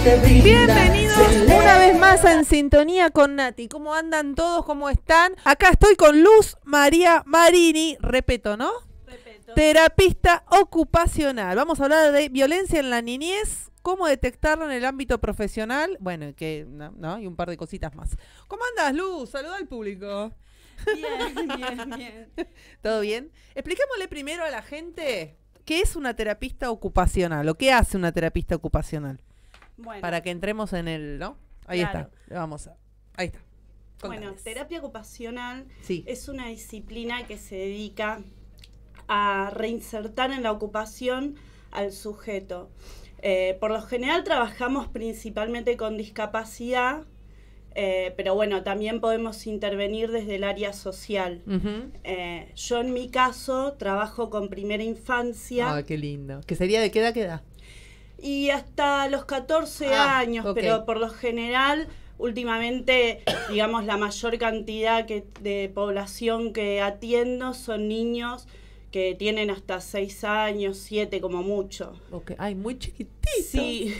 te brinda. Bienvenidos una vez más a En Sintonía con Nati. ¿Cómo andan todos? ¿Cómo están? Acá estoy con Luz María Marini, repeto, ¿no? Repeto. Terapista ocupacional. Vamos a hablar de violencia en la niñez, cómo detectarlo en el ámbito profesional, bueno, que no, y un par de cositas más. ¿Cómo andas, Luz? Saluda al público. Bien. ¿Todo bien? Expliquémosle primero a la gente qué es una terapista ocupacional o qué hace una terapista ocupacional. Bueno, Para que entremos en el, ¿no? Ahí Claro. está. Vamos a. Ahí está. bueno, Contales. terapia ocupacional Sí. es una disciplina que se dedica a reinsertar en la ocupación al sujeto. Por lo general trabajamos principalmente con discapacidad, pero bueno, también podemos intervenir desde el área social. Ujú. Yo en mi caso trabajo con primera infancia. Ah, qué lindo. ¿Qué sería de qué edad queda? Y hasta los 14 Ah, años, ok. pero por lo general, últimamente, digamos, la mayor cantidad de población que atiendo son niños que tienen hasta 6 años, 7 como mucho. Okay. Ay, muy chiquitito. Sí.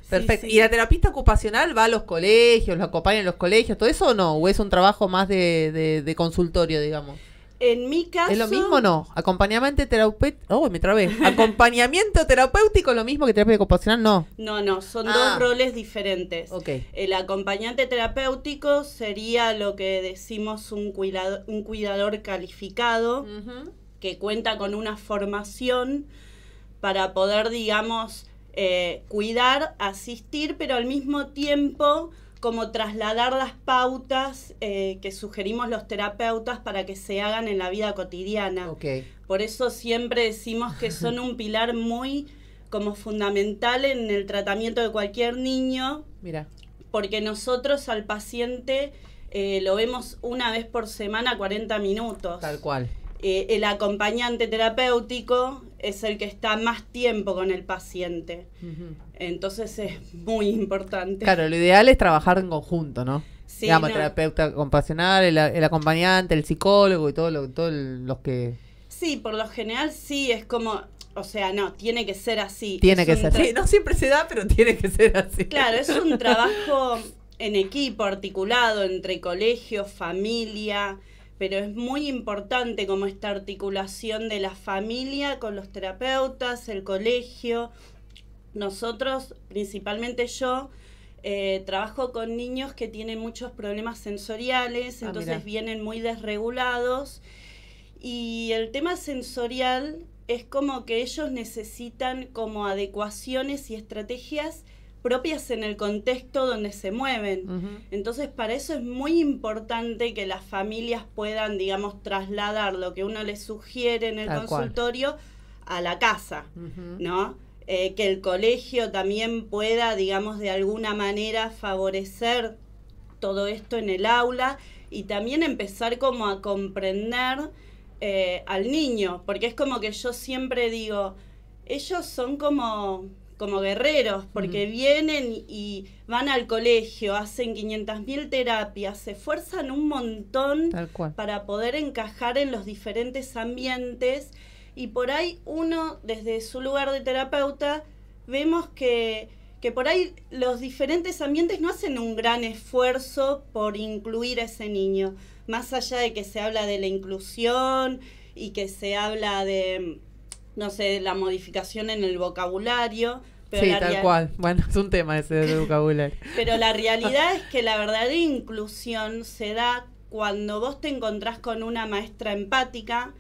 Perfecto. Sí. ¿Y la terapista ocupacional va a los colegios, lo acompaña en los colegios, todo eso o no? ¿O es un trabajo más de consultorio, digamos? En mi caso... ¿Es lo mismo o no? Acompañamiento terapéutico. Oh, me trabé. Acompañamiento terapéutico, lo mismo que terapia ocupacional, no. No, son Ah. dos roles diferentes. Ok. El acompañante terapéutico sería lo que decimos un cuidador calificado, Ujú. que cuenta con una formación para poder, digamos, cuidar, asistir, pero al mismo tiempo como trasladar las pautas que sugerimos los terapeutas para que se hagan en la vida cotidiana. Ok. Por eso siempre decimos que son un pilar muy como fundamental en el tratamiento de cualquier niño, Mira. porque nosotros al paciente lo vemos una vez por semana 40 minutos. Tal cual. El acompañante terapéutico es el que está más tiempo con el paciente. Ujú. Entonces es muy importante. Claro, lo ideal es trabajar en conjunto, ¿no? Sí, Digamos, no. terapeuta ocupacional, el acompañante, el psicólogo y todos los que... Sí, por lo general sí, es como, o sea, no, tiene que ser así. Tiene Es que un ser. tra- Sí, no siempre se da, pero tiene que ser así. Claro, es un trabajo en equipo, articulado entre colegio, familia, pero es muy importante como esta articulación de la familia con los terapeutas, el colegio. Nosotros, principalmente yo, trabajo con niños que tienen muchos problemas sensoriales, Ah, entonces mirá. vienen muy desregulados. Y el tema sensorial es como que ellos necesitan como adecuaciones y estrategias propias en el contexto donde se mueven. Ujú. Entonces, para eso es muy importante que las familias puedan, digamos, trasladar lo que uno les sugiere en el Tal cual. consultorio a la casa, Ujú. ¿no? Que el colegio también pueda, digamos, de alguna manera favorecer todo esto en el aula y también empezar como a comprender al niño, porque es como que yo siempre digo, ellos son como guerreros, porque vienen y van al colegio, hacen 500.000 terapias, se esfuerzan un montón Tal cual. para poder encajar en los diferentes ambientes y por ahí uno, desde su lugar de terapeuta, vemos que por ahí los diferentes ambientes no hacen un gran esfuerzo por incluir a ese niño, más allá de que se habla de la inclusión y que se habla de, no sé, la modificación en el vocabulario. Pero Sí, la tal rea- cual. Bueno, es un tema ese del vocabulario. Pero la realidad es que la verdadera inclusión se da cuando vos te encontrás con una maestra empática,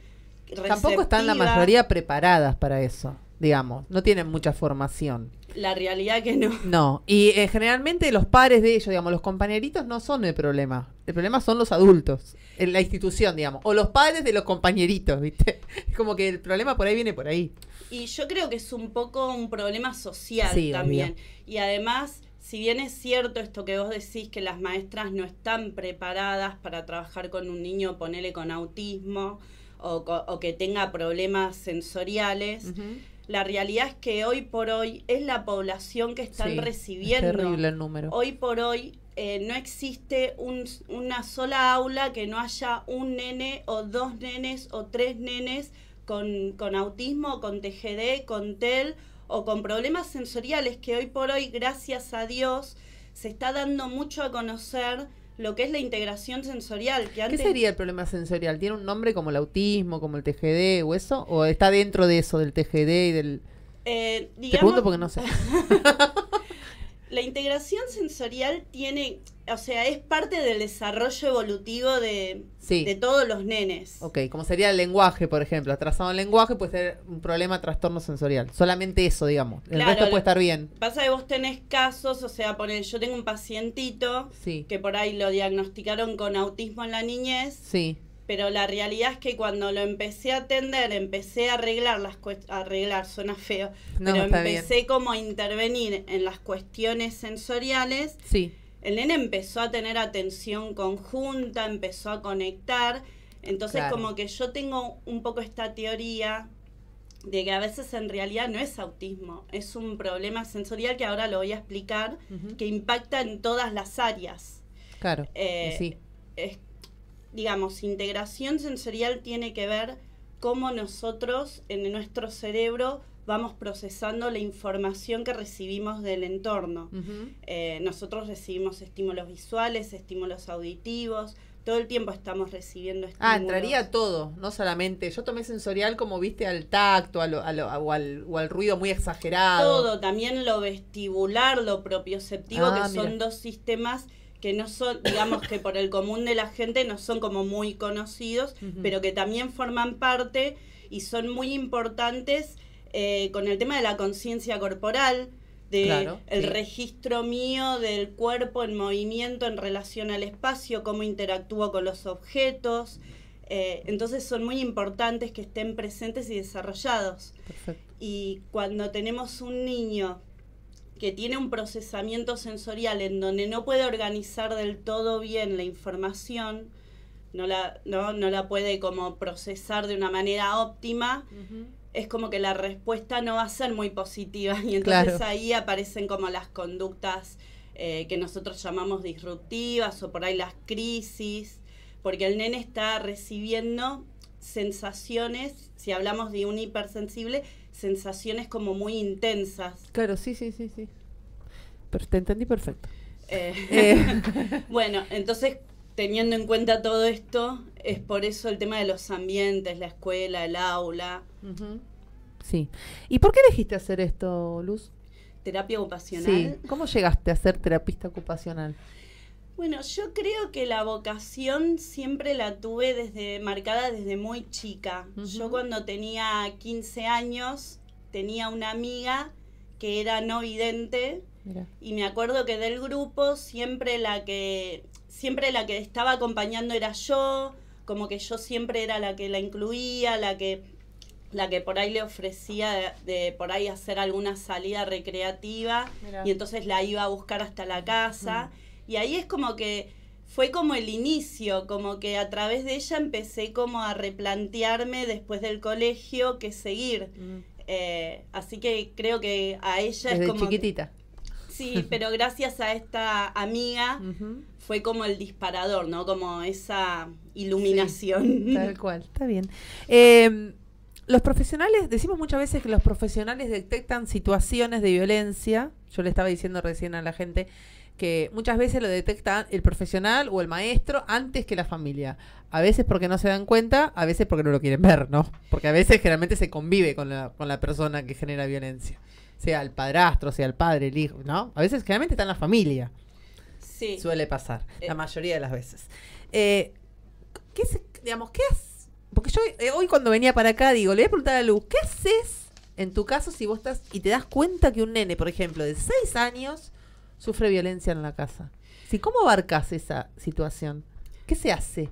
Tampoco están la receptiva. mayoría preparadas para eso, digamos. No tienen mucha formación. La realidad que no. No, y generalmente los pares de ellos, digamos, los compañeritos no son el problema. El problema son los adultos, en la institución, digamos, o los padres de los compañeritos, ¿viste? Es como que el problema por ahí viene por ahí. Y yo creo que es un poco un problema social Sí, también. obvio. Y además, si bien es cierto esto que vos decís, que las maestras no están preparadas para trabajar con un niño, ponele con autismo, o que tenga problemas sensoriales, Ujú. la realidad es que hoy por hoy es la población que están Sí, recibiendo. Es terrible el número. Hoy por hoy no existe una sola aula que no haya un nene o dos nenes o tres nenes con autismo, con TGD, con TEL o con problemas sensoriales, que hoy por hoy, gracias a Dios, se está dando mucho a conocer lo que es la integración sensorial. Que antes... ¿Qué sería el problema sensorial? ¿Tiene un nombre como el autismo, como el TGD o eso? ¿O está dentro de eso, del TGD y del...? Te pregunto porque no sé. La integración sensorial tiene, o sea, es parte del desarrollo evolutivo de todos los nenes. Ok, como sería el lenguaje, por ejemplo. Atrasado en lenguaje puede ser un problema trastorno sensorial. Solamente eso, digamos. El resto puede estar bien. Pasa que vos tenés casos, o sea, yo tengo un pacientito que por ahí lo diagnosticaron con autismo en la niñez. Sí. Pero la realidad es que cuando lo empecé a atender, empecé a arreglar arreglar, suena feo, pero empecé bien. Como a intervenir en las cuestiones sensoriales. Sí. El nene empezó a tener atención conjunta, empezó a conectar. Entonces, como que yo tengo un poco esta teoría de que a veces en realidad no es autismo, es un problema sensorial que ahora lo voy a explicar, que impacta en todas las áreas. Claro, sí. Digamos, integración sensorial tiene que ver cómo nosotros en nuestro cerebro vamos procesando la información que recibimos del entorno. Nosotros recibimos estímulos visuales, estímulos auditivos, todo el tiempo estamos recibiendo estímulos. Entraría todo, no solamente. Yo tomé sensorial como viste al tacto, o al ruido muy exagerado. Todo, también lo vestibular, lo propioceptivo, que son dos sistemas que no son, digamos que por el común de la gente no son como muy conocidos, pero que también forman parte y son muy importantes con el tema de la conciencia corporal, el registro mío del cuerpo en movimiento en relación al espacio, cómo interactúo con los objetos. Entonces son muy importantes que estén presentes y desarrollados. Perfecto. Y cuando tenemos un niño que tiene un procesamiento sensorial en donde no puede organizar del todo bien la información, no la puede como procesar de una manera óptima, es como que la respuesta no va a ser muy positiva, y entonces ahí aparecen como las conductas que nosotros llamamos disruptivas, o por ahí las crisis, porque el nene está recibiendo sensaciones, si hablamos de un hipersensible, sensaciones como muy intensas. Claro, sí. Pero te entendí perfecto. Bueno, entonces, teniendo en cuenta todo esto, es por eso el tema de los ambientes, la escuela, el aula. Sí. ¿Y por qué elegiste hacer esto, Luz? Terapia ocupacional. Sí. ¿Cómo llegaste a ser terapista ocupacional? Bueno, yo creo que la vocación siempre la tuve marcada desde muy chica. Yo cuando tenía 15 años tenía una amiga que era no vidente. Mira. Y me acuerdo que del grupo siempre la que estaba acompañando era yo, como que yo siempre era la que la incluía, la que por ahí le ofrecía de por ahí hacer alguna salida recreativa. Mira. Y entonces la iba a buscar hasta la casa. Y ahí es como que fue como el inicio, como que a través de ella empecé como a replantearme después del colegio qué seguir. Así que creo que a ella desde es como... chiquitita. Sí, pero gracias a esta amiga fue como el disparador, ¿no? Como esa iluminación. Sí, tal cual, está bien. Los profesionales, decimos muchas veces que los profesionales detectan situaciones de violencia. Yo le estaba diciendo recién a la gente que muchas veces lo detecta el profesional o el maestro antes que la familia. A veces porque no se dan cuenta, a veces porque no lo quieren ver, ¿no? Porque a veces generalmente se convive con la persona que genera violencia. Sea el padrastro, sea el padre, el hijo, ¿no? A veces generalmente está en la familia. Sí. Suele pasar, la mayoría de las veces. ¿Qué haces? Porque yo hoy cuando venía para acá digo, le voy a preguntar a Luz, ¿qué haces en tu caso si vos estás y te das cuenta que un nene, por ejemplo, de 6 años sufre violencia en la casa? ¿Sí? ¿Cómo abarcas esa situación? ¿Qué se hace?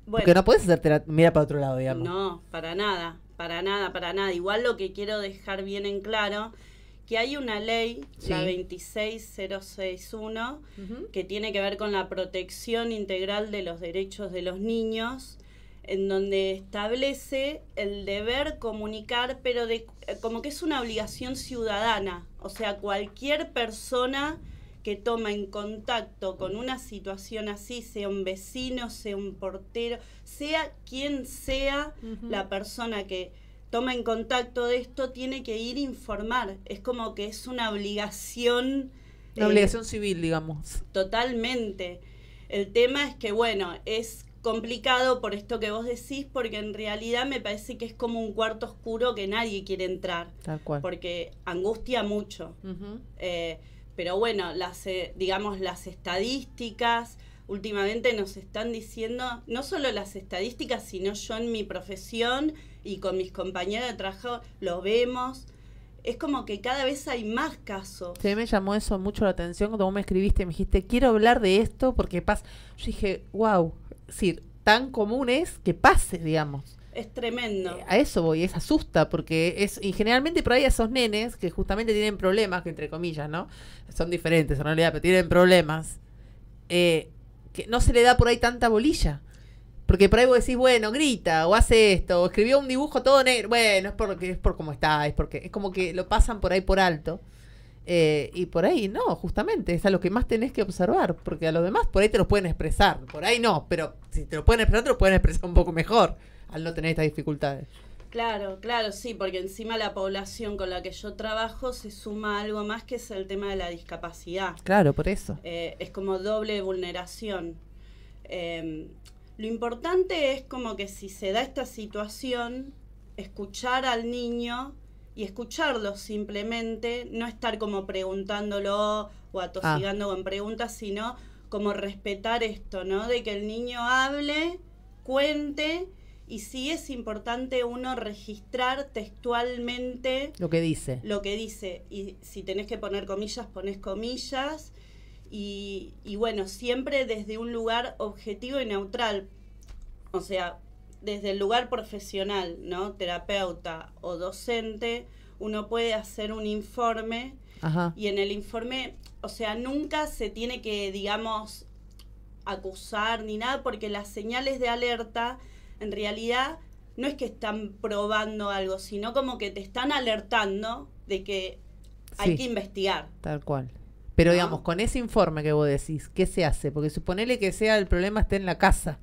Bueno, porque no puedes mirar para otro lado, digamos. No, para nada. Igual lo que quiero dejar bien en claro, que hay una ley, la 26061, que tiene que ver con la protección integral de los derechos de los niños, en donde establece el deber comunicar, pero como que es una obligación ciudadana. O sea, cualquier persona que toma en contacto con una situación así, sea un vecino, sea un portero, sea quien sea la persona que toma en contacto de esto tiene que ir a informar. Es como que es una obligación. Una obligación civil, digamos. Totalmente. El tema es que, bueno, es complicado por esto que vos decís, porque en realidad me parece que es como un cuarto oscuro que nadie quiere entrar. Tal cual. Porque angustia mucho. Uh-huh. Pero bueno, digamos, las estadísticas últimamente nos están diciendo, no solo las estadísticas, sino yo en mi profesión y con mis compañeros de trabajo lo vemos. Es como que cada vez hay más casos. Sí, me llamó eso mucho la atención cuando vos me escribiste y me dijiste, quiero hablar de esto porque pasa. Yo dije, wow, sí, tan común es que pase, digamos. Es tremendo. A eso voy, es asusta, porque y generalmente por ahí esos nenes que justamente tienen problemas, que entre comillas, ¿no? Son diferentes en realidad, pero tienen problemas, que no se le da por ahí tanta bolilla. Porque por ahí vos decís, bueno, grita, o hace esto, o escribió un dibujo todo negro. Bueno, es por cómo está, es como que lo pasan por ahí por alto. Y por ahí no, justamente, es a lo que más tenés que observar, porque a los demás por ahí te los pueden expresar, por ahí no, pero si te lo pueden expresar, te lo pueden expresar un poco mejor, al no tener estas dificultades. Claro, sí, porque encima la población con la que yo trabajo se suma algo más que es el tema de la discapacidad. Claro, por eso. Es como doble vulneración. Lo importante es como que si se da esta situación, escuchar al niño y escucharlo simplemente, no estar como preguntándolo o atosigando con preguntas, sino como respetar esto, ¿no? De que el niño hable, cuente, y sí es importante uno registrar textualmente lo que dice. Y si tenés que poner comillas, ponés comillas. Y bueno, siempre desde un lugar objetivo y neutral, o sea, desde el lugar profesional, ¿no? Terapeuta o docente, uno puede hacer un informe. Ajá. Y en el informe, o sea, nunca se tiene que, digamos, acusar ni nada, porque las señales de alerta en realidad no es que están probando algo, sino como que te están alertando de que hay que investigar. Tal cual. Pero ¿no? Digamos, con ese informe que vos decís, ¿qué se hace? Porque suponele que el problema esté en la casa.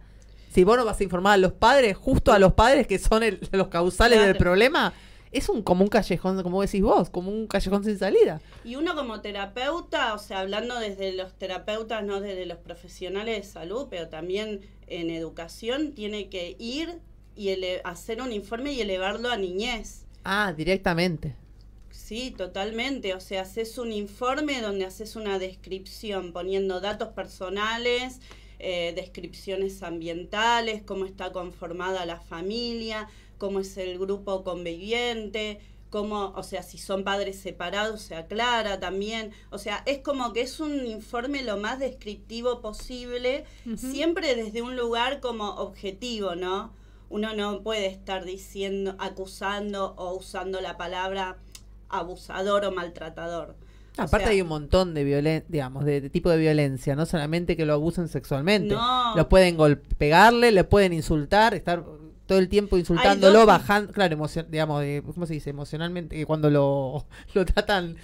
Si vos no vas a informar a los padres, justo a los padres que son los causales del problema, es como un callejón, como decís vos, como un callejón sin salida. Y uno como terapeuta, o sea, hablando desde los terapeutas, no desde los profesionales de salud, pero también en educación, tiene que ir y hacer un informe y elevarlo a niñez. Ah, directamente. Sí, totalmente. O sea, haces un informe donde haces una descripción, poniendo datos personales, descripciones ambientales, cómo está conformada la familia, cómo es el grupo conviviente, cómo, o sea, si son padres separados se aclara también. O sea, es como que es un informe lo más descriptivo posible, siempre desde un lugar como objetivo, ¿no? Uno no puede estar acusando o usando la palabra abusador o maltratador. Aparte hay un montón de de tipo de violencia, no solamente que lo abusen sexualmente. No. Lo pueden pegarle, le pueden insultar, estar todo el tiempo insultándolo, bajando, claro, digamos, ¿cómo se dice? Emocionalmente, que cuando lo tratan,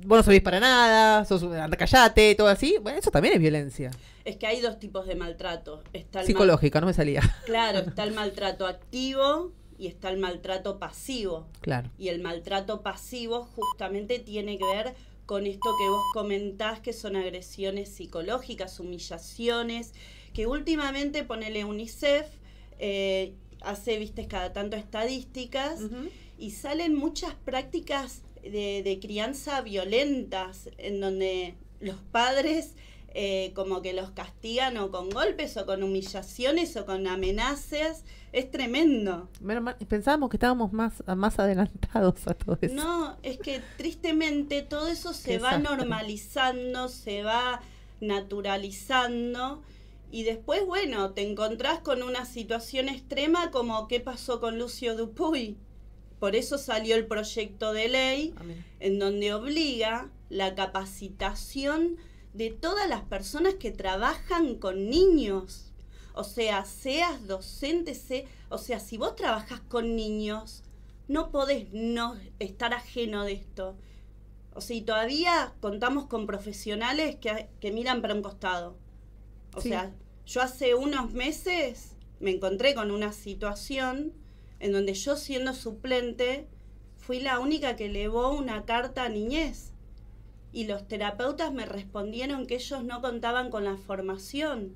vos no servís para nada, anda, callate, todo así, bueno, eso también es violencia. Es que hay dos tipos de maltrato. Está el psicológica, no me salía. Claro, está el maltrato activo y está el maltrato pasivo. Claro. Y el maltrato pasivo justamente tiene que ver con esto que vos comentás, que son agresiones psicológicas, humillaciones, que últimamente, ponele UNICEF, hace, viste, cada tanto estadísticas, y salen muchas prácticas de crianza violentas, en donde los padres como que los castigan o con golpes o con humillaciones o con amenazas. Es tremendo. Pensábamos que estábamos más adelantados a todo eso. No, es que tristemente todo eso se va normalizando, se va naturalizando, y después, bueno, te encontrás con una situación extrema como qué pasó con Lucio Dupuy. Por eso salió el proyecto de ley en donde obliga la capacitación de todas las personas que trabajan con niños. O sea, seas docente, o sea, si vos trabajás con niños, no podés no estar ajeno de esto. O sea, y todavía contamos con profesionales que miran para un costado. O sea, yo hace unos meses me encontré con una situación en donde yo siendo suplente fui la única que elevó una carta a niñez. Y los terapeutas me respondieron que ellos no contaban con la formación.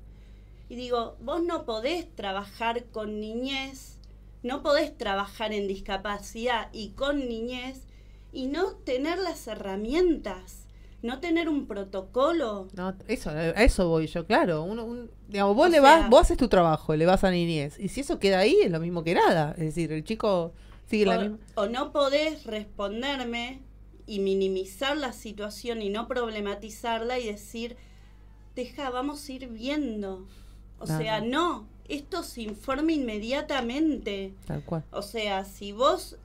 Y digo, vos no podés trabajar con niñez, no podés trabajar en discapacidad y con niñez y no tener las herramientas, no tener un protocolo. No, a eso voy yo, claro. Digamos, vos vos haces tu trabajo, le vas a niñez. Y si eso queda ahí, es lo mismo que nada. Es decir, el chico sigue la misma. O no podés responderme y minimizar la situación y no problematizarla y decir, vamos a ir viendo. O sea, no, esto se informa inmediatamente. Tal cual. O sea, si vos,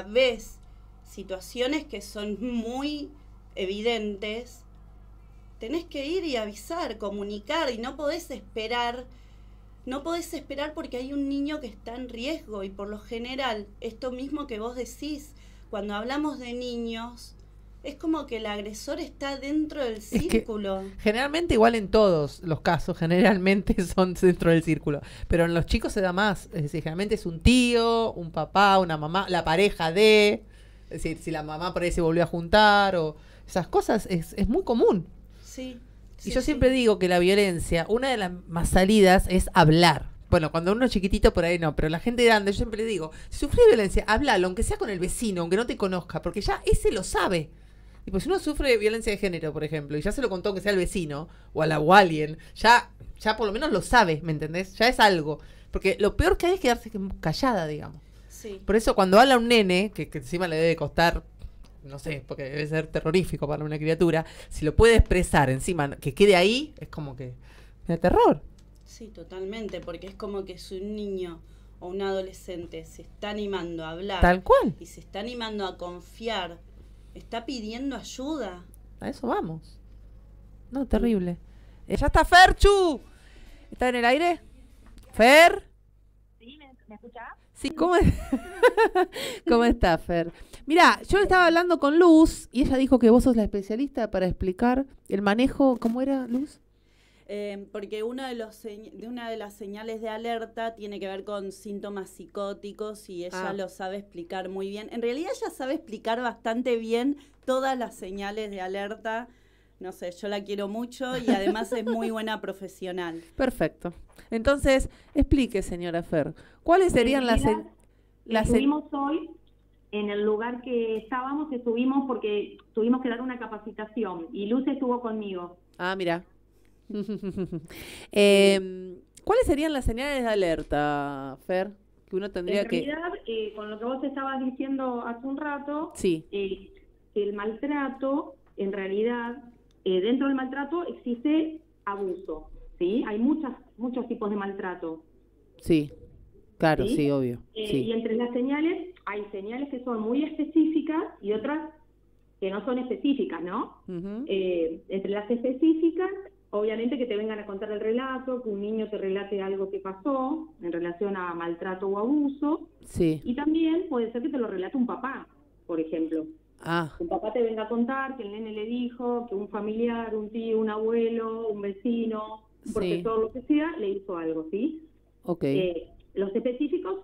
ves situaciones que son muy evidentes, tenés que ir y avisar, comunicar, y no podés esperar porque hay un niño que está en riesgo. Y por lo general, esto mismo que vos decís, cuando hablamos de niños, es como que el agresor está dentro del círculo. Generalmente, igual en todos los casos, generalmente son dentro del círculo. Pero en los chicos se da más. Es decir, generalmente es un tío, un papá, una mamá, la pareja de... Es decir, si la mamá por ahí se volvió a juntar o esas cosas, es muy común. Sí. Y yo siempre digo que la violencia, una de las más salidas es hablar. Bueno, cuando uno es chiquitito por ahí no, pero la gente grande, yo siempre digo, si sufres violencia, háblalo, aunque sea con el vecino, aunque no te conozca, porque ya ese lo sabe. Y pues si uno sufre violencia de género, por ejemplo, y ya se lo contó que sea el vecino o o alguien, ya por lo menos lo sabe, ¿me entendés? Ya es algo. Porque lo peor que hay es quedarse callada, digamos. Sí. Por eso cuando habla un nene, que encima le debe costar, no sé, porque debe ser terrorífico para una criatura, si lo puede expresar encima, que quede ahí, es como que me da terror. Sí, totalmente, porque es como que si un niño o un adolescente se está animando a hablar. Tal cual. Y se está animando a confiar, está pidiendo ayuda. A eso vamos. No, terrible. Ya está Ferchu. ¿Está en el aire? ¿Fer? ¿Sí? ¿Me escuchás? Sí, ¿cómo está, Fer? Mira, yo estaba hablando con Luz y ella dijo que vos sos la especialista para explicar el manejo. ¿Cómo era, Luz? Porque una de las señales de alerta tiene que ver con síntomas psicóticos y ella lo sabe explicar muy bien. En realidad ella sabe explicar bastante bien todas las señales de alerta. No sé, yo la quiero mucho y además es muy buena profesional. Perfecto. Entonces, explique, señora Fer, ¿cuáles serían las Estuvimos hoy en el lugar que estuvimos porque tuvimos que dar una capacitación y Luz estuvo conmigo. Ah, mira. ¿Cuáles serían las señales de alerta, Fer? Que uno tendría en realidad, con lo que vos estabas diciendo hace un rato, sí. El maltrato, en realidad, dentro del maltrato existe abuso, ¿sí? Hay muchos tipos de maltrato. Sí, claro, sí, obvio. Sí. Y entre las señales, hay señales que son muy específicas y otras que no son específicas, ¿no? Uh-huh. Entre las específicas, obviamente que te vengan a contar el relato, que un niño te relate algo que pasó en relación a maltrato o abuso. Sí. Y también puede ser que te lo relate un papá, por ejemplo. Un papá te venga a contar que el nene le dijo que un familiar, un tío, un abuelo, un vecino, un profesor, lo que sea, le hizo algo, ¿sí? Okay. Los específicos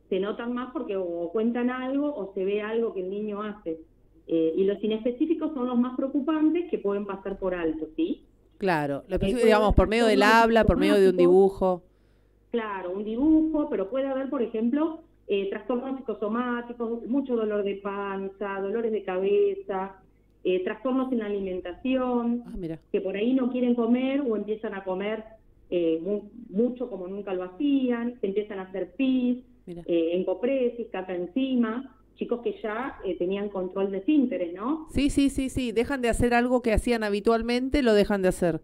se notan más porque o cuentan algo o se ve algo que el niño hace. Y los inespecíficos son los más preocupantes que pueden pasar por alto, ¿sí? Claro, lo específico, digamos, por medio del habla, por medio de un dibujo. Claro, un dibujo, pero puede haber, por ejemplo, trastornos psicosomáticos, mucho dolor de panza, dolores de cabeza, trastornos en la alimentación, que por ahí no quieren comer o empiezan a comer mucho como nunca lo hacían, se empiezan a hacer pis, encopresis, caca encima, chicos que ya tenían control de esfínteres, ¿no? Sí, dejan de hacer algo que hacían habitualmente, lo dejan de hacer.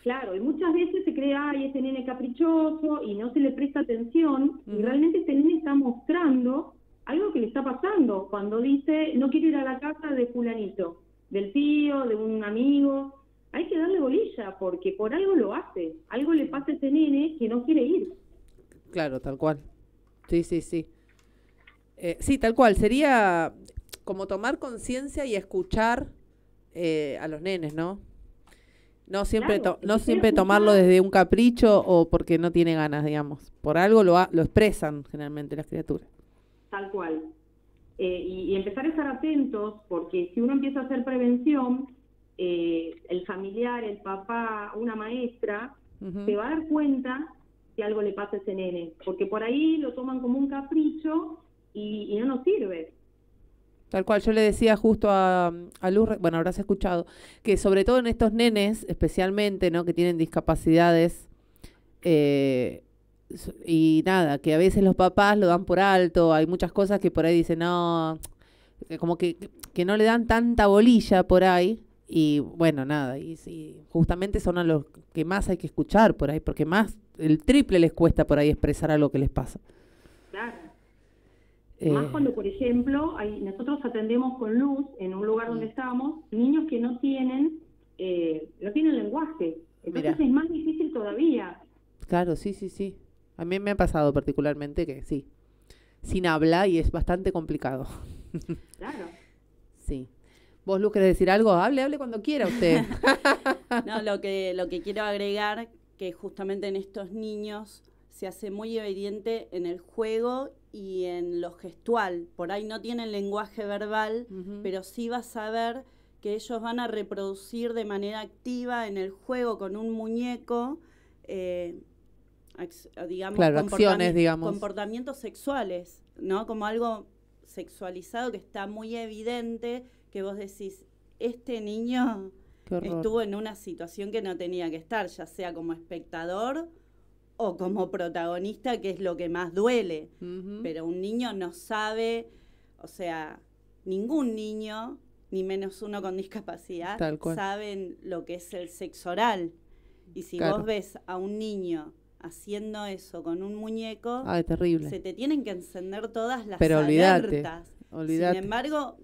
Claro, y muchas veces se cree, ay, ese nene caprichoso, y no se le presta atención, y realmente este nene está mostrando algo que le está pasando, cuando dice, no quiero ir a la casa de fulanito, del tío, de un amigo, hay que darle bolilla, porque por algo lo hace, algo le pasa a ese nene que no quiere ir. Claro, tal cual. Sí. Sí, tal cual, sería como tomar conciencia y escuchar a los nenes, ¿no? No siempre, no siempre tomarlo desde un capricho o porque no tiene ganas, digamos. Por algo lo expresan generalmente las criaturas. tal cual. Y empezar a estar atentos, porque si uno empieza a hacer prevención, el familiar, el papá, una maestra, se va a dar cuenta que algo le pasa a ese nene, porque por ahí lo toman como un capricho y no nos sirve. Tal cual, yo le decía justo a Luz, bueno, habrás escuchado, que sobre todo en estos nenes, especialmente, ¿no?, que tienen discapacidades, y nada, que a veces los papás lo dan por alto, hay muchas cosas que por ahí dicen, no, como que no le dan tanta bolilla por ahí, y bueno, nada, y justamente son a los que más hay que escuchar por ahí, porque más, el triple les cuesta por ahí expresar algo que les pasa. Claro. Más cuando, por ejemplo, nosotros atendemos con Luz, en un lugar donde estamos, niños que no tienen lenguaje. Entonces es más difícil todavía. Claro, sí. A mí me ha pasado particularmente que sí, sin habla, y es bastante complicado. Claro. Sí. ¿Vos, Luz, querés decir algo? Hable cuando quiera usted. No, lo que quiero agregar, que justamente en estos niños se hace muy evidente en el juego y en lo gestual. Por ahí no tienen lenguaje verbal, pero sí vas a ver que ellos van a reproducir de manera activa en el juego con un muñeco, digamos, claro, acciones, digamos, comportamientos sexuales, ¿no? Como algo sexualizado que está muy evidente, que vos decís, este niño estuvo en una situación que no tenía que estar, ya sea como espectador o como protagonista, que es lo que más duele. Pero un niño no sabe, o sea, ningún niño, ni menos uno con discapacidad, saben lo que es el sexo oral. Y si vos ves a un niño haciendo eso con un muñeco, terrible, se te tienen que encender todas las alertas. Sin embargo,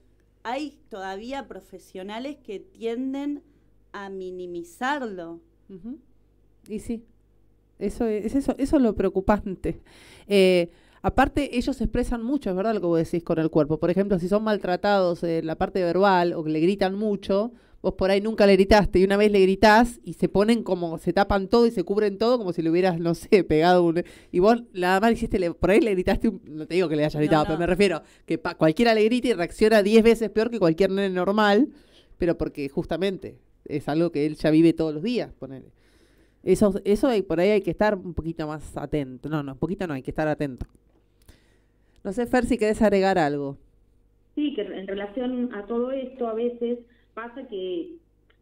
hay todavía profesionales que tienden a minimizarlo. Y sí, eso es lo preocupante. Aparte, ellos expresan mucho, es verdad lo que vos decís con el cuerpo. Por ejemplo, si son maltratados en la parte verbal o que le gritan mucho, vos por ahí nunca le gritaste y una vez le gritás y se ponen como, se tapan todo y se cubren todo como si le hubieras, no sé, pegado y vos nada más hiciste, por ahí le gritaste, no te digo que le hayas gritado, pero me refiero que cualquiera le grita y reacciona 10 veces peor que cualquier nene normal, pero porque justamente es algo que él ya vive todos los días, ponele. Eso por ahí hay que estar un poquito más atento. No, un poquito no, hay que estar atento. No sé, Fer, si querés agregar algo. Sí, que en relación a todo esto, a veces pasa que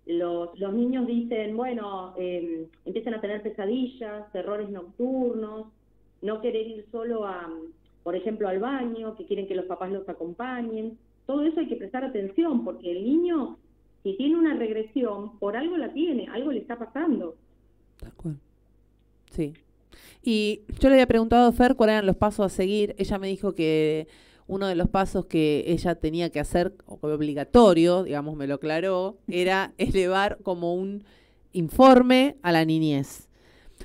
los niños dicen, bueno, empiezan a tener pesadillas, terrores nocturnos, no querer ir solo por ejemplo, al baño, que quieren que los papás los acompañen. Todo eso hay que prestar atención, porque el niño, si tiene una regresión, por algo la tiene, algo le está pasando. Tal cual. Sí. Y yo le había preguntado a Fer cuáles eran los pasos a seguir. Ella me dijo que uno de los pasos que ella tenía que hacer, obligatorio, digamos, me lo aclaró, era elevar como un informe a la niñez.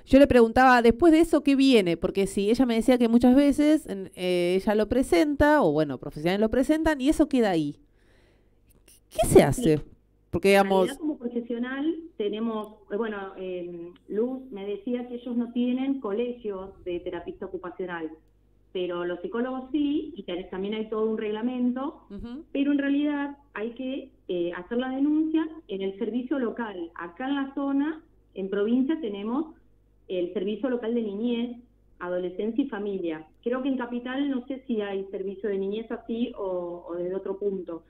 Yo le preguntaba, después de eso, ¿qué viene? Porque si ella me decía que muchas veces ella lo presenta, o bueno, profesionales lo presentan, y eso queda ahí. ¿Qué se hace? Porque, digamos, como profesional tenemos, Luz me decía que ellos no tienen colegios de terapista ocupacional, pero los psicólogos sí, y también hay todo un reglamento, pero en realidad hay que hacer la denuncia en el servicio local. Acá en la zona, en provincia, tenemos el servicio local de niñez, adolescencia y familia. Creo que en Capital no sé si hay servicio de niñez así o desde otro punto.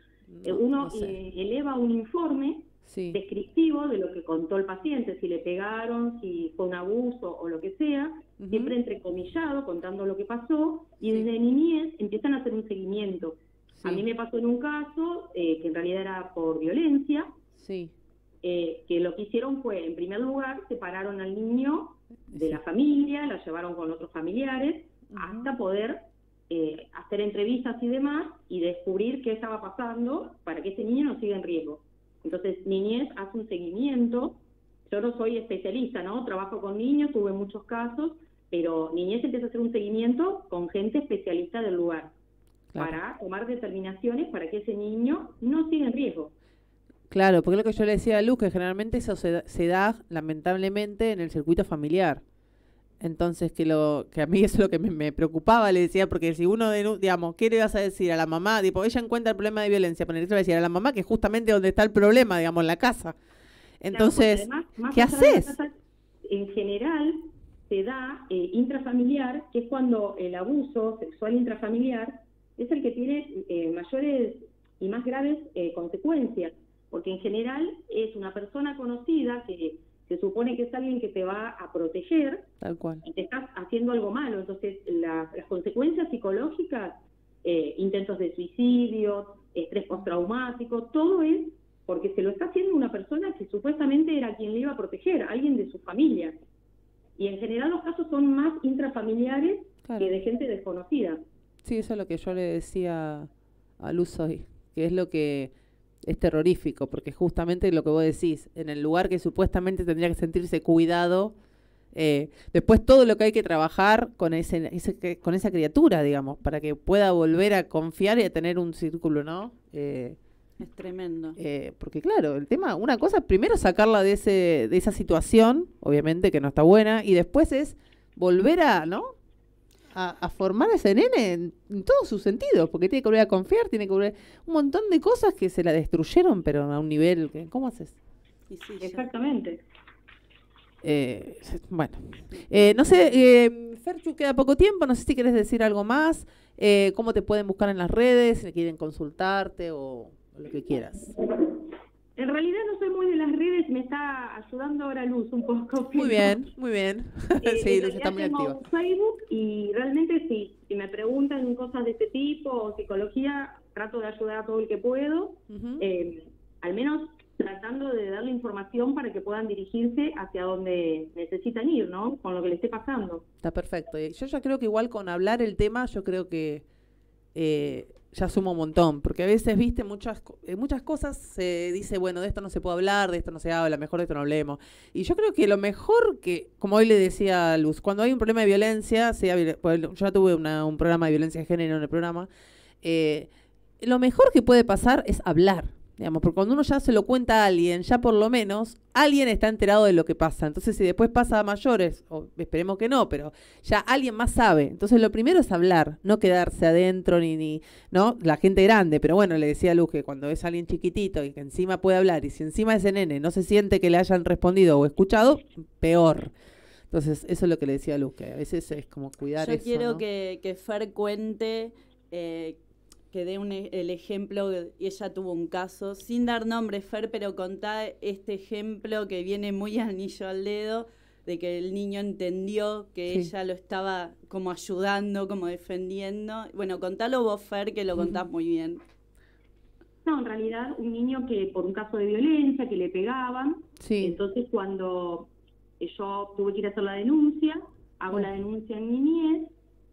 Uno eleva un informe descriptivo de lo que contó el paciente, si le pegaron, si fue un abuso o lo que sea, siempre entrecomillado, contando lo que pasó, y desde niñez empiezan a hacer un seguimiento. A mí me pasó en un caso que en realidad era por violencia, que lo que hicieron fue, en primer lugar, separaron al niño de la familia, la llevaron con otros familiares, hasta poder hacer entrevistas y demás, y descubrir qué estaba pasando para que ese niño no siga en riesgo. Entonces, Niñez hace un seguimiento. Yo no soy especialista, ¿no? Trabajo con niños, tuve muchos casos, pero Niñez empieza a hacer un seguimiento con gente especialista del lugar, para tomar determinaciones para que ese niño no siga en riesgo. Claro, porque lo que yo le decía a Luz, que generalmente eso se da lamentablemente en el circuito familiar. Entonces, que a mí eso es lo que me preocupaba, le decía, porque si uno, digamos, ¿qué le vas a decir a la mamá? Tipo, ella encuentra el problema de violencia, pero le va a decir a la mamá que es justamente donde está el problema, digamos, en la casa. Entonces, claro, además, ¿qué haces? Casa, en general se da intrafamiliar, que es cuando el abuso sexual intrafamiliar es el que tiene mayores y más graves consecuencias, porque en general es una persona conocida que se supone que es alguien que te va a proteger. Tal cual. Y te estás haciendo algo malo. Entonces, las consecuencias psicológicas, intentos de suicidio, estrés postraumático, todo es porque se lo está haciendo una persona que supuestamente era quien le iba a proteger, alguien de su familia. Y en general los casos son más intrafamiliares que de gente desconocida. Sí, eso es lo que yo le decía a Luz hoy, que es lo que es terrorífico, porque justamente lo que vos decís, en el lugar que supuestamente tendría que sentirse cuidado, después todo lo que hay que trabajar con con esa criatura, digamos, para que pueda volver a confiar y a tener un círculo, ¿no? Es tremendo. Porque claro, el tema, una cosa, primero sacarla de esa situación, obviamente que no está buena, y después es volver a, ¿no? A formar a ese nene en todos sus sentidos, porque tiene que volver a confiar, tiene que volver un montón de cosas que se la destruyeron, pero a un nivel que, ¿cómo haces? Sí, exactamente. Bueno, no sé, Ferchu, queda poco tiempo, no sé si quieres decir algo más, cómo te pueden buscar en las redes, si quieren consultarte o lo que quieras. En realidad no soy muy de las redes, me está ayudando ahora Luz un poco. Muy bien, muy bien. Sí, Luz está muy activa. Tengo Facebook y realmente si me preguntan cosas de este tipo o psicología, trato de ayudar a todo el que puedo, al menos tratando de darle información para que puedan dirigirse hacia donde necesitan ir, ¿no? Con lo que les esté pasando. Está perfecto. Yo ya creo que igual con hablar el tema, yo creo que ya suma un montón, porque a veces, viste, muchas cosas se dice, bueno, de esto no se puede hablar, de esto no se habla, mejor de esto no hablemos. Y yo creo que lo mejor que, como hoy le decía a Luz, cuando hay un problema de violencia, yo ya tuve un programa de violencia de género en el programa, lo mejor que puede pasar es hablar. Digamos, porque cuando uno ya se lo cuenta a alguien, ya por lo menos alguien está enterado de lo que pasa. Entonces, si después pasa a mayores, o esperemos que no, pero ya alguien más sabe. Entonces, lo primero es hablar, no quedarse adentro ni ¿no? La gente grande, pero bueno, le decía a Luz que cuando es alguien chiquitito y que encima puede hablar, y si encima ese nene no se siente que le hayan respondido o escuchado, peor. Entonces, eso es lo que le decía a Luz, que a veces es como cuidar eso. Yo quiero, ¿no? que Fer cuente, que dé el ejemplo, ella tuvo un caso, sin dar nombre, Fer, pero contá este ejemplo que viene muy anillo al dedo, de que el niño entendió que ella lo estaba como ayudando, como defendiendo. Bueno, contalo vos, Fer, que lo contás muy bien. No, en realidad un niño que por un caso de violencia, que le pegaban, entonces cuando yo tuve que ir a hacer la denuncia, hago la denuncia en niñez,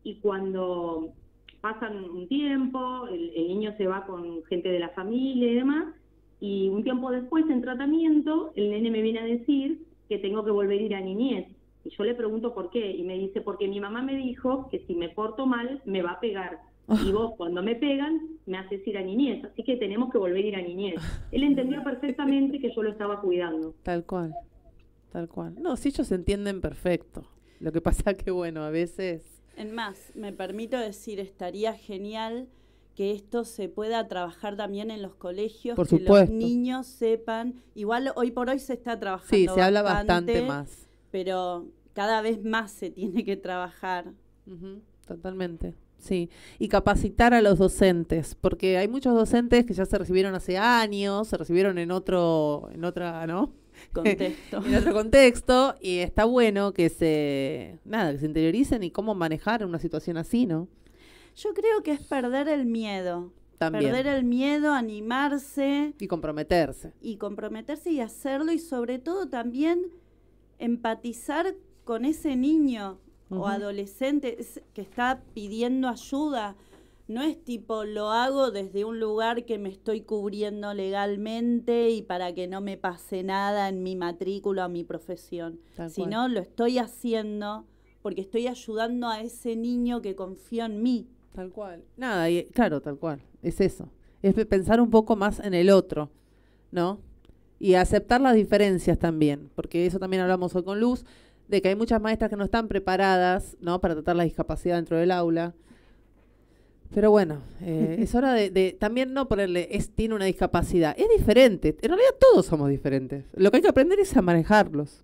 y cuando pasan un tiempo, el niño se va con gente de la familia y demás, y un tiempo después, en tratamiento, el nene me viene a decir que tengo que volver a ir a niñez. Y yo le pregunto por qué, y me dice, porque mi mamá me dijo que si me porto mal, me va a pegar. Y vos, cuando me pegan, me haces ir a niñez, así que tenemos que volver a ir a niñez. Él entendió perfectamente que yo lo estaba cuidando. Tal cual, tal cual. No, si ellos se entienden perfecto. Lo que pasa que, bueno, a veces... En más, me permito decir, estaría genial que esto se pueda trabajar también en los colegios, por que supuesto. Los niños sepan, igual hoy por hoy se está trabajando sí, se habla bastante más. Pero cada vez más se tiene que trabajar. Totalmente, sí. Y capacitar a los docentes, porque hay muchos docentes que ya se recibieron hace años, se recibieron en otra, ¿no? Contexto. En otro contexto, y está bueno que se interioricen y cómo manejar una situación así, ¿no? Yo creo que es perder el miedo. También. Perder el miedo, animarse. Y comprometerse. Y hacerlo, y sobre todo también empatizar con ese niño o adolescente que está pidiendo ayuda. No es tipo, lo hago desde un lugar que me estoy cubriendo legalmente y para que no me pase nada en mi matrícula o mi profesión. Sino lo estoy haciendo porque estoy ayudando a ese niño que confía en mí. Tal cual. Nada, claro, tal cual. Es eso. Es pensar un poco más en el otro, ¿no? Y aceptar las diferencias también, porque eso también hablamos hoy con Luz, de que hay muchas maestras que no están preparadas, ¿no?, para tratar la discapacidad dentro del aula. Pero bueno, es hora de también no ponerle, tiene una discapacidad. Es diferente. En realidad todos somos diferentes. Lo que hay que aprender es a manejarlos.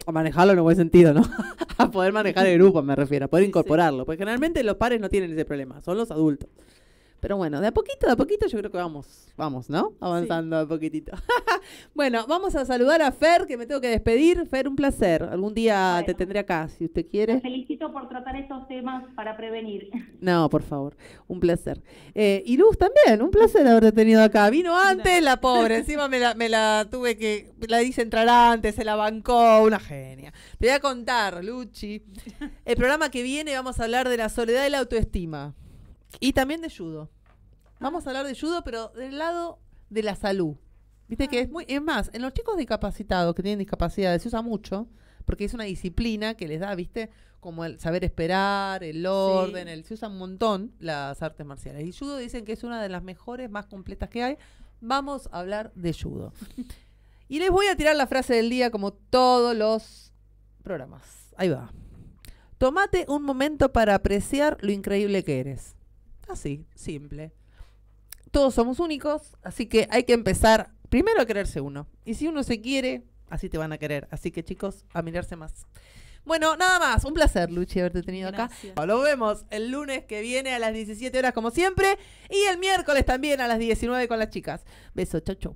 A manejarlo en un buen sentido, ¿no? A poder manejar el grupo, me refiero. A poder incorporarlo. Porque generalmente los padres no tienen ese problema. Son los adultos. Pero bueno, de a poquito yo creo que vamos, ¿no? Avanzando de a poquitito. Bueno, vamos a saludar a Fer, que me tengo que despedir. Fer, un placer. Algún día te tendré acá, si usted quiere. Te felicito por tratar estos temas para prevenir. No, por favor, un placer. Y Luz también, un placer haberte tenido acá. Vino antes, la pobre, encima me la tuve que, la hice entrar antes, se la bancó, una genia. Te voy a contar, Luchi, el programa que viene vamos a hablar de la soledad y la autoestima. Y también de judo. Vamos a hablar de judo, pero del lado de la salud. Viste que es más, en los chicos discapacitados que tienen discapacidades se usa mucho, porque es una disciplina que les da, viste, como el saber esperar, el orden, se usa un montón las artes marciales. Y judo dicen que es una de las mejores, más completas que hay. Vamos a hablar de judo. Y les voy a tirar la frase del día como todos los programas. Ahí va. Tómate un momento para apreciar lo increíble que eres. Así, simple. Todos somos únicos, así que hay que empezar primero a quererse uno. Y si uno se quiere, así te van a querer. Así que, chicos, a mirarse más. Bueno, nada más. Un placer, Luchi, haberte tenido acá. Nos vemos el lunes que viene a las 17 horas como siempre. Y el miércoles también a las 19 con las chicas. Beso, chau, chau.